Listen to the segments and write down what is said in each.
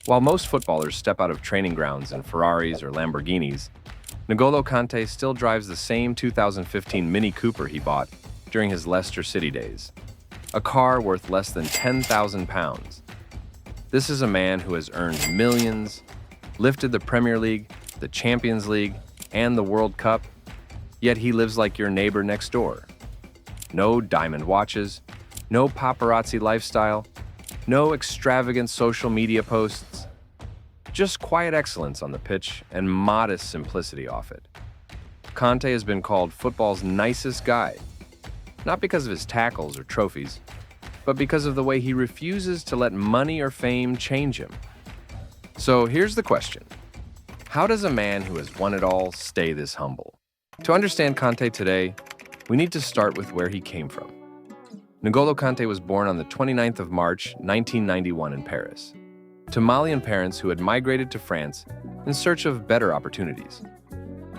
While most footballers step out of training grounds in Ferraris or Lamborghinis, N'Golo Kanté still drives the same 2015 Mini Cooper he bought during his Leicester City days, a car worth less than £10,000. This is a man who has earned millions, lifted the Premier League, the Champions League, and the World Cup, yet he lives like your neighbor next door. No diamond watches, no paparazzi lifestyle, no extravagant social media posts, just quiet excellence on the pitch and modest simplicity off it. Kanté has been called football's nicest guy, not because of his tackles or trophies, but because of the way he refuses to let money or fame change him. So here's the question. How does a man who has won it all stay this humble? To understand Kanté today, we need to start with where he came from. N'Golo Kanté was born on the 29th of March, 1991 in Paris, to Malian parents who had migrated to France in search of better opportunities.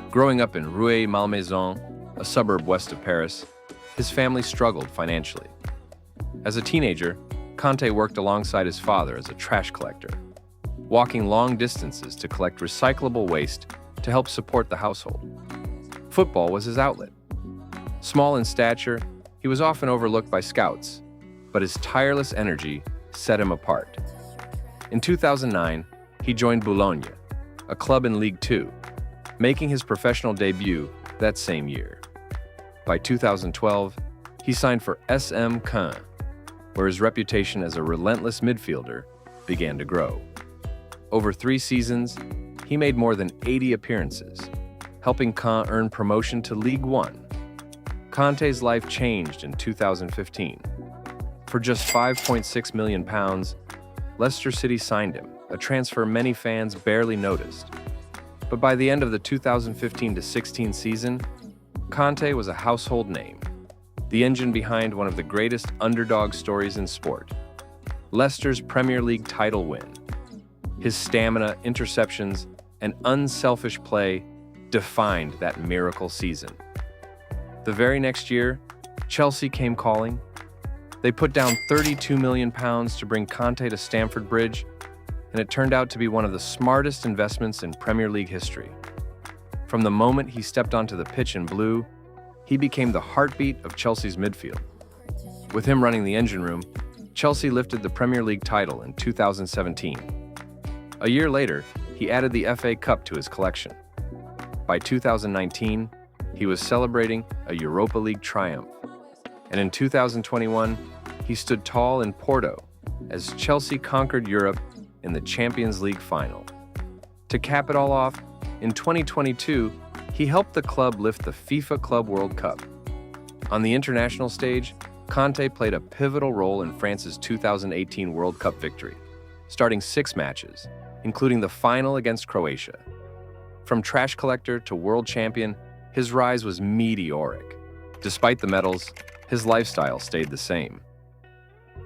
Growing up in Rueil-Malmaison, a suburb west of Paris, his family struggled financially. As a teenager, Kanté worked alongside his father as a trash collector, walking long distances to collect recyclable waste to help support the household. Football was his outlet. Small in stature, he was often overlooked by scouts, but his tireless energy set him apart. In 2009, he joined Boulogne, a club in Ligue 2, making his professional debut that same year. By 2012, he signed for SM Caen, where his reputation as a relentless midfielder began to grow. Over 3 seasons, he made more than 80 appearances, helping Caen earn promotion to Ligue 1. Kanté's life changed in 2015. For just £5.6 million, Leicester City signed him, a transfer many fans barely noticed. But by the end of the 2015-16 season, Kanté was a household name, the engine behind one of the greatest underdog stories in sport, Leicester's Premier League title win. His stamina, interceptions, and unselfish play defined that miracle season. The very next year, Chelsea came calling. They put down £32 million to bring Kanté to Stamford Bridge, and it turned out to be one of the smartest investments in Premier League history. From the moment he stepped onto the pitch in blue, he became the heartbeat of Chelsea's midfield. With him running the engine room, Chelsea lifted the Premier League title in 2017. A year later, he added the FA Cup to his collection. By 2019, he was celebrating a Europa League triumph. And in 2021, he stood tall in Porto as Chelsea conquered Europe in the Champions League final. To cap it all off, in 2022, he helped the club lift the FIFA Club World Cup. On the international stage, Kanté played a pivotal role in France's 2018 World Cup victory, starting 6 matches, including the final against Croatia. From trash collector to world champion, his rise was meteoric. Despite the medals, his lifestyle stayed the same.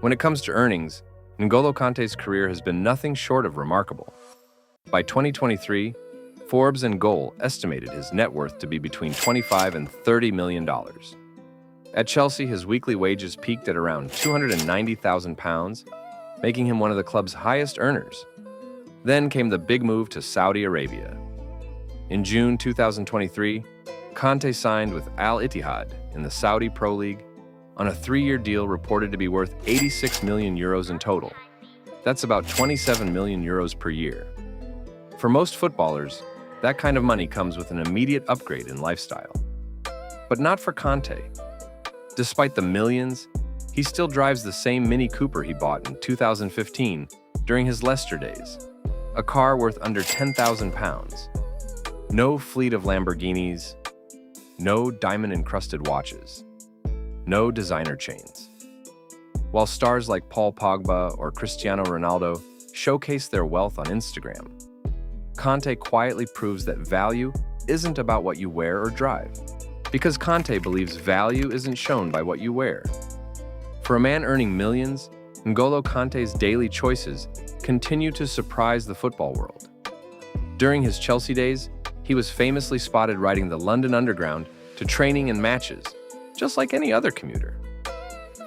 When it comes to earnings, N'Golo Kanté's career has been nothing short of remarkable. By 2023, Forbes and Goal estimated his net worth to be between $25 and $30 million. At Chelsea, his weekly wages peaked at around £290,000, making him one of the club's highest earners. Then came the big move to Saudi Arabia. In June 2023, Kanté signed with Al Ittihad in the Saudi Pro League on a 3-year deal reported to be worth €86 million in total. That's about €27 million per year. For most footballers, that kind of money comes with an immediate upgrade in lifestyle. But not for Kanté. Despite the millions, he still drives the same Mini Cooper he bought in 2015 during his Leicester days, a car worth under £10,000. No fleet of Lamborghinis, no diamond-encrusted watches, no designer chains. While stars like Paul Pogba or Cristiano Ronaldo showcase their wealth on Instagram, Kanté quietly proves that value isn't about what you wear or drive, because Kanté believes value isn't shown by what you wear. For a man earning millions, N'Golo Kanté's daily choices continue to surprise the football world. During his Chelsea days, he was famously spotted riding the London Underground to training and matches, just like any other commuter.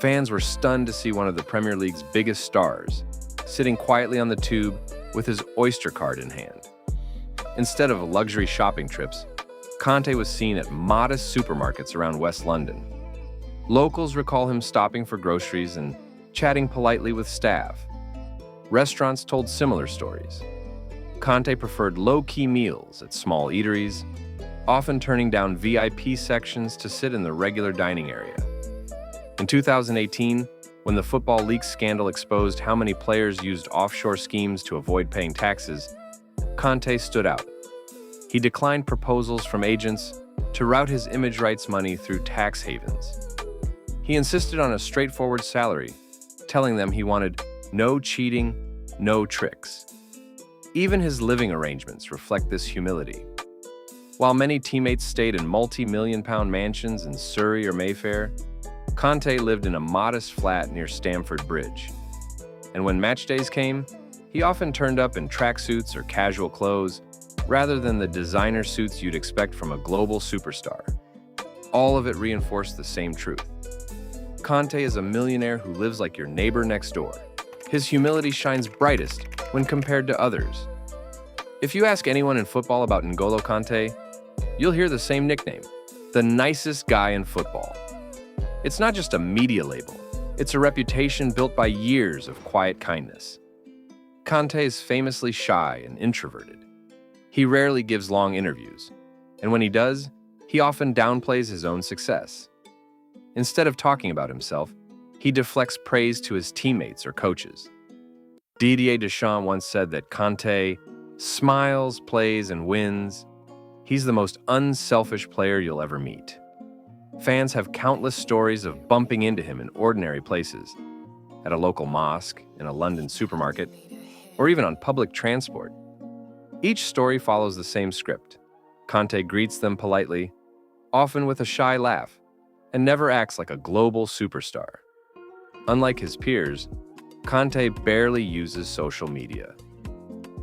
Fans were stunned to see one of the Premier League's biggest stars, sitting quietly on the tube, with his Oyster card in hand. Instead of luxury shopping trips, Kanté was seen at modest supermarkets around West London. Locals recall him stopping for groceries and chatting politely with staff. Restaurants told similar stories. Kanté preferred low-key meals at small eateries, often turning down VIP sections to sit in the regular dining area. In 2018, when the Football Leaks scandal exposed how many players used offshore schemes to avoid paying taxes, Kanté stood out. He declined proposals from agents to route his image rights money through tax havens. He insisted on a straightforward salary, telling them he wanted no cheating, no tricks. Even his living arrangements reflect this humility. While many teammates stayed in multi-million-pound mansions in Surrey or Mayfair, Kanté lived in a modest flat near Stamford Bridge. And when match days came, he often turned up in tracksuits or casual clothes, rather than the designer suits you'd expect from a global superstar. All of it reinforced the same truth. Kanté is a millionaire who lives like your neighbor next door. His humility shines brightest when compared to others. If you ask anyone in football about N'Golo Kanté, you'll hear the same nickname, the nicest guy in football. It's not just a media label, it's a reputation built by years of quiet kindness. Kanté is famously shy and introverted. He rarely gives long interviews, and when he does, he often downplays his own success. Instead of talking about himself, he deflects praise to his teammates or coaches. Didier Deschamps once said that Kanté smiles, plays, and wins. He's the most unselfish player you'll ever meet. Fans have countless stories of bumping into him in ordinary places, at a local mosque, in a London supermarket, or even on public transport. Each story follows the same script. Kanté greets them politely, often with a shy laugh, and never acts like a global superstar. Unlike his peers, Kanté barely uses social media.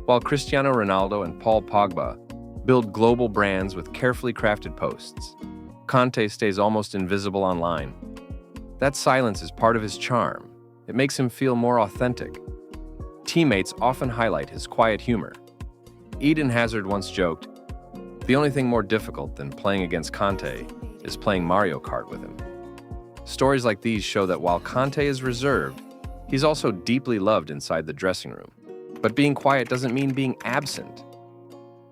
While Cristiano Ronaldo and Paul Pogba build global brands with carefully crafted posts, Kanté stays almost invisible online. That silence is part of his charm. It makes him feel more authentic. Teammates often highlight his quiet humor. Eden Hazard once joked, "The only thing more difficult than playing against Kanté is playing Mario Kart with him." Stories like these show that while Kanté is reserved, he's also deeply loved inside the dressing room. But being quiet doesn't mean being absent.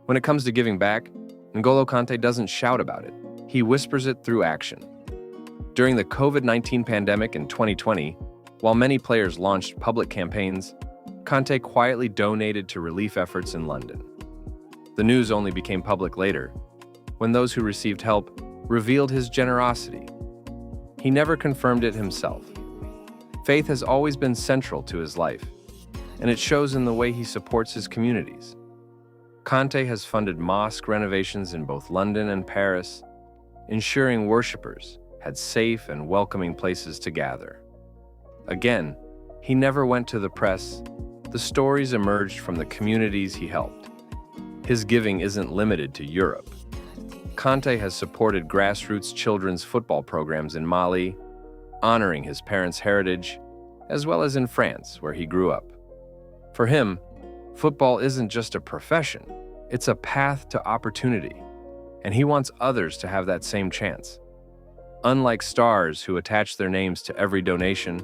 When it comes to giving back, N'Golo Kanté doesn't shout about it. He whispers it through action. During the COVID-19 pandemic in 2020, while many players launched public campaigns, Kanté quietly donated to relief efforts in London. The news only became public later, when those who received help revealed his generosity. He never confirmed it himself. Faith has always been central to his life, and it shows in the way he supports his communities. Kanté has funded mosque renovations in both London and Paris, ensuring worshippers had safe and welcoming places to gather. Again, he never went to the press. The stories emerged from the communities he helped. His giving isn't limited to Europe. Kanté has supported grassroots children's football programs in Mali, honoring his parents' heritage, as well as in France, where he grew up. For him, football isn't just a profession, it's a path to opportunity, and he wants others to have that same chance. Unlike stars who attach their names to every donation,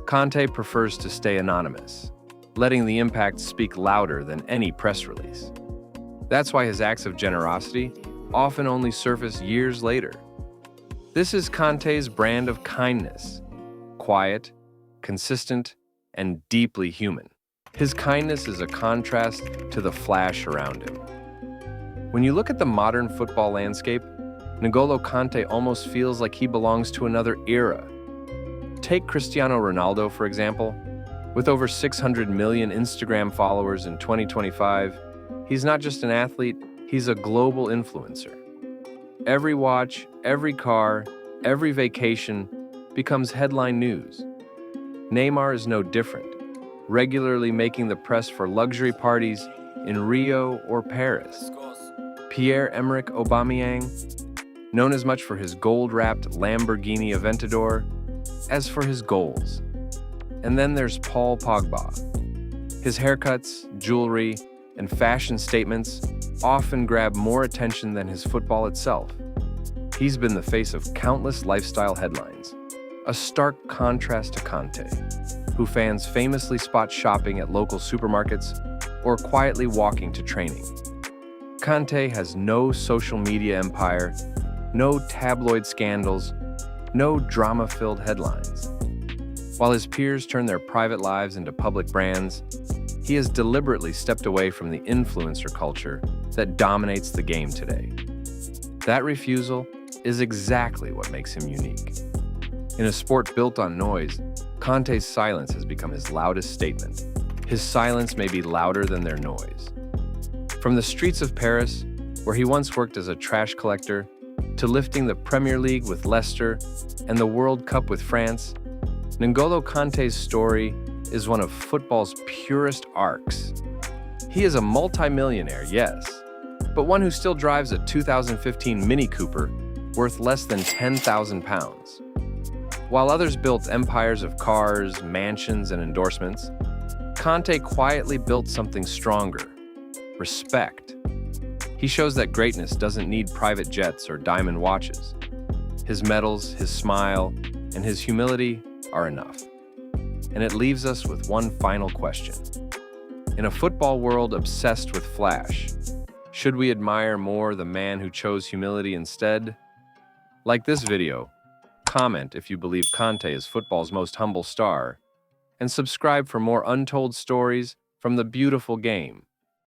Kanté prefers to stay anonymous, letting the impact speak louder than any press release. That's why his acts of generosity often only surface years later. This is Kanté's brand of kindness, quiet, consistent, and deeply human. His kindness is a contrast to the flash around him. When you look at the modern football landscape, N'Golo Kanté almost feels like he belongs to another era. Take Cristiano Ronaldo, for example. With over 600 million Instagram followers in 2025, he's not just an athlete, he's a global influencer. Every watch, every car, every vacation becomes headline news. Neymar is no different, regularly making the press for luxury parties in Rio or Paris. Pierre-Emerick Aubameyang, known as much for his gold-wrapped Lamborghini Aventador as for his goals. And then there's Paul Pogba, His haircuts, jewelry, and fashion statements often grab more attention than his football itself. He's been the face of countless lifestyle headlines, a stark contrast to Kanté, who fans famously spot shopping at local supermarkets or quietly walking to training. Kanté has no social media empire, no tabloid scandals, no drama-filled headlines. While his peers turn their private lives into public brands, he has deliberately stepped away from the influencer culture that dominates the game today. That refusal is exactly what makes him unique. In a sport built on noise, Kanté's silence has become his loudest statement. His silence may be louder than their noise. From the streets of Paris, where he once worked as a trash collector, to lifting the Premier League with Leicester and the World Cup with France, N'Golo Kanté's story is one of football's purest arcs. He is a multimillionaire, yes, but one who still drives a 2015 Mini Cooper worth less than £10,000. While others built empires of cars, mansions, and endorsements, Kanté quietly built something stronger: respect. He shows that greatness doesn't need private jets or diamond watches. His medals, his smile, and his humility are enough. And it leaves us with one final question. In a football world obsessed with flash, should we admire more the man who chose humility instead? Like this video, comment if you believe Kanté is football's most humble star, and subscribe for more untold stories from the beautiful game.